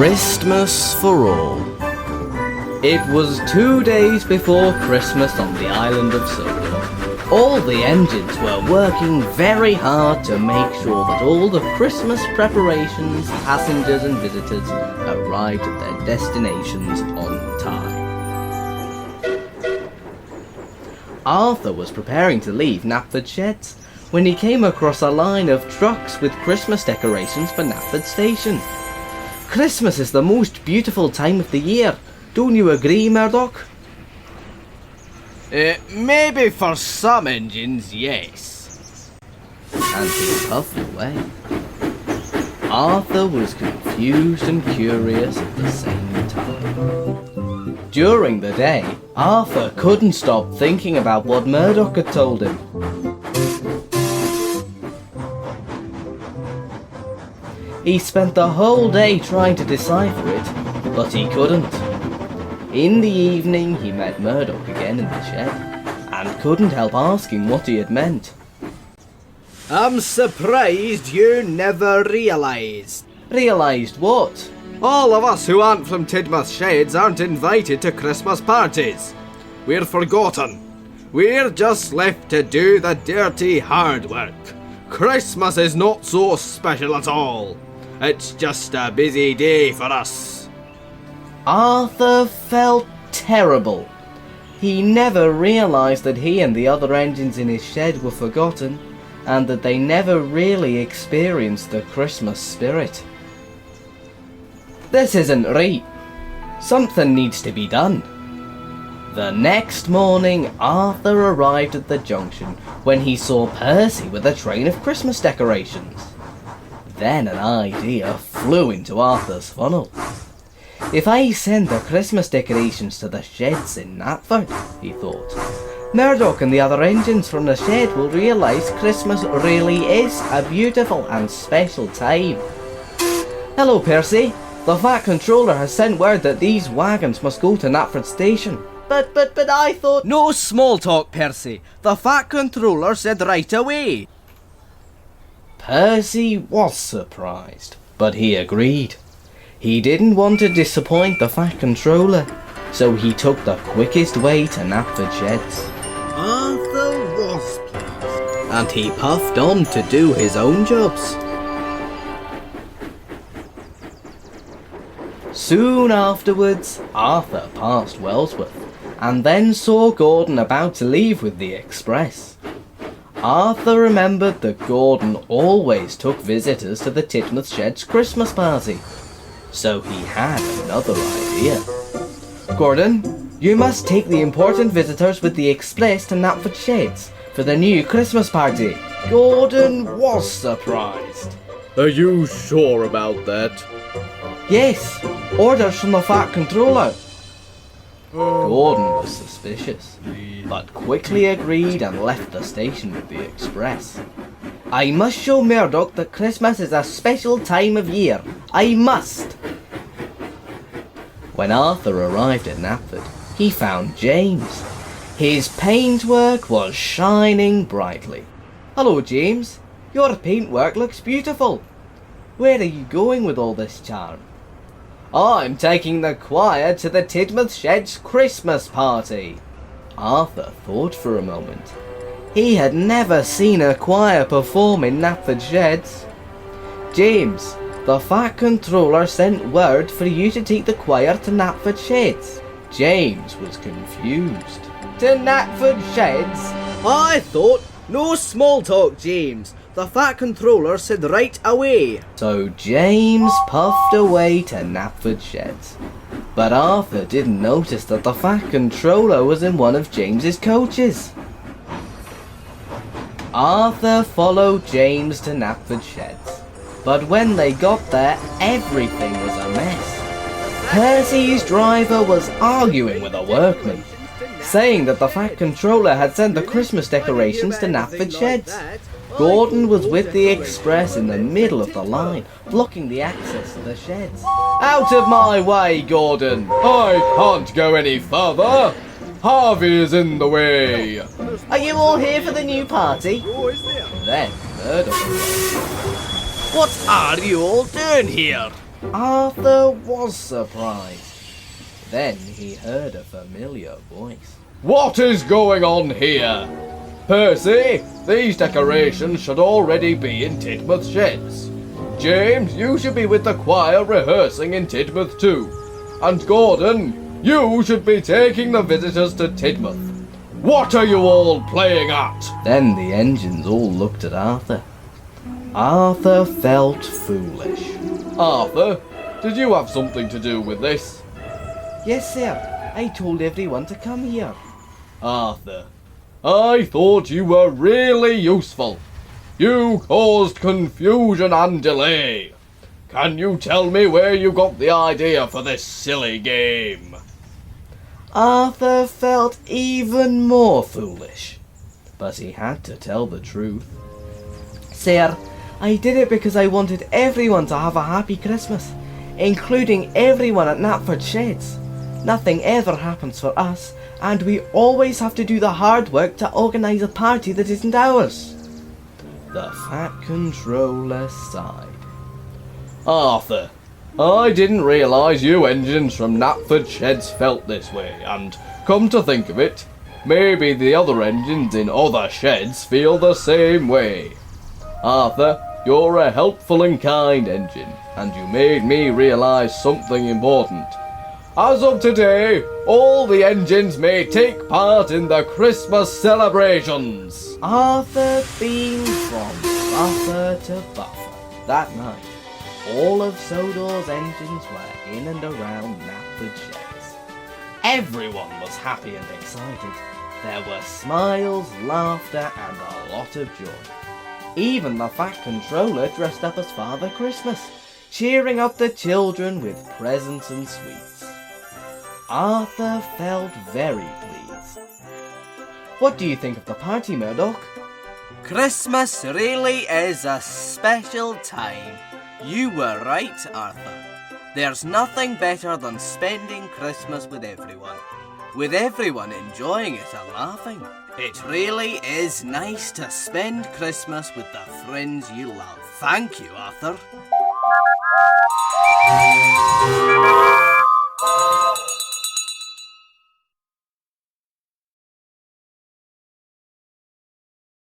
Chirstmas for all. It was 2 days before Christmas on the island of Soda. All the engines were working very hard to make sure that all the Christmas preparations, passengers and visitors arrived at their destinations on time. Arthur was preparing to leave Knapford Sheds when he came across a line of trucks with Christmas decorations for Knapford Station. Christmas is the most beautiful time of the year. Don't you agree, Murdoch? Maybe for some engines, yes. And he puffed away. Arthur was confused and curious at the same time. During the day, Arthur couldn't stop thinking about what Murdoch had told him. He spent the whole day trying to decipher it, but he couldn't. In the evening, he met Murdoch again in the shed, and couldn't help asking what he had meant. I'm surprised you never realised. Realised what? All of us who aren't from Tidmouth Sheds aren't invited to Christmas parties. We're forgotten. We're just left to do the dirty hard work. Christmas is not so special at all. It's just a busy day for us. Arthur felt terrible. He never realised that he and the other engines in his shed were forgotten, and that they never really experienced the Christmas spirit. This isn't right. Something needs to be done. The next morning, Arthur arrived at the junction when he saw Percy with a train of Christmas decorations. Then an idea flew into Arthur's funnel. If I send the Christmas decorations to the sheds in Knapford, he thought, Murdoch and the other engines from the shed will realise Christmas really is a beautiful and special time. Hello, Percy. The Fat Controller has sent word that these wagons must go to Knapford Station. But I thought... No small talk, Percy. The Fat Controller said right away. Percy was surprised, but he agreed. He didn't want to disappoint the Fat Controller, so he took the quickest way to Knapford Sheds. Arthur was pleased, and he puffed on to do his own jobs. Soon afterwards, Arthur passed Wellsworth, and then saw Gordon about to leave with the express. Arthur remembered that Gordon always took visitors to the Tidmouth Sheds Christmas party, so he had another idea. Gordon, you must take the important visitors with the express to Knapford Sheds for the new Christmas party. Gordon was surprised. Are you sure about that? Yes, orders from the Fat Controller. Gordon was suspicious, but quickly agreed and left the station with the express. I must show Murdoch that Christmas is a special time of year. I must! When Arthur arrived at Knapford, he found James. His paintwork was shining brightly. Hello, James. Your paintwork looks beautiful. Where are you going with all this charm? I'm taking the choir to the Tidmouth Sheds Christmas party. Arthur thought for a moment. He had never seen a choir perform in Knapford Sheds. James, the Fat Controller sent word for you to take the choir to Knapford Sheds. James was confused. To Knapford Sheds? I thought, no small talk, James. The Fat Controller said right away. So James puffed away to Knapford Sheds. But Arthur didn't notice that the Fat Controller was in one of James's coaches. Arthur followed James to Knapford Sheds. But when they got there, everything was a mess. Percy's driver was arguing with a workman, saying that the Fat Controller had sent the Christmas decorations to Knapford Sheds. Gordon was with the express in the middle of the line, blocking the access to the sheds. Out of my way, Gordon! I can't go any further! Harvey is in the way! Are you all here for the new party? Then Murdoch arrived. What are you all doing here? Arthur was surprised. Then he heard a familiar voice. What is going on here? Percy, these decorations should already be in Tidmouth sheds. James, you should be with the choir rehearsing in Tidmouth too. And Gordon, you should be taking the visitors to Tidmouth. What are you all playing at? Then the engines all looked at Arthur. Arthur felt foolish. Arthur, did you have something to do with this? Yes, sir. I told everyone to come here. Arthur, I thought you were really useful. You caused confusion and delay. Can you tell me where you got the idea for this silly game? Arthur felt even more foolish, but he had to tell the truth. Sir, I did it because I wanted everyone to have a happy Christmas, including everyone at Knapford Sheds. Nothing ever happens for us, and we always have to do the hard work to organise a party that isn't ours. The Fat Controller sighed. Arthur, I didn't realise you engines from Knapford Sheds felt this way, and come to think of it, maybe the other engines in other sheds feel the same way. Arthur, you're a helpful and kind engine, and you made me realise something important. As of today, all the engines may take part in the Christmas celebrations. Arthur beamed from buffer to buffer. That night, all of Sodor's engines were in and around Knapford Sheds. Everyone was happy and excited. There were smiles, laughter, and a lot of joy. Even the Fat Controller dressed up as Father Christmas, cheering up the children with presents and sweets. Arthur felt very pleased. What do you think of the party, Murdoch? Christmas really is a special time. You were right, Arthur. There's nothing better than spending Christmas with everyone enjoying it and laughing. It really is nice to spend Christmas with the friends you love. Thank you, Arthur.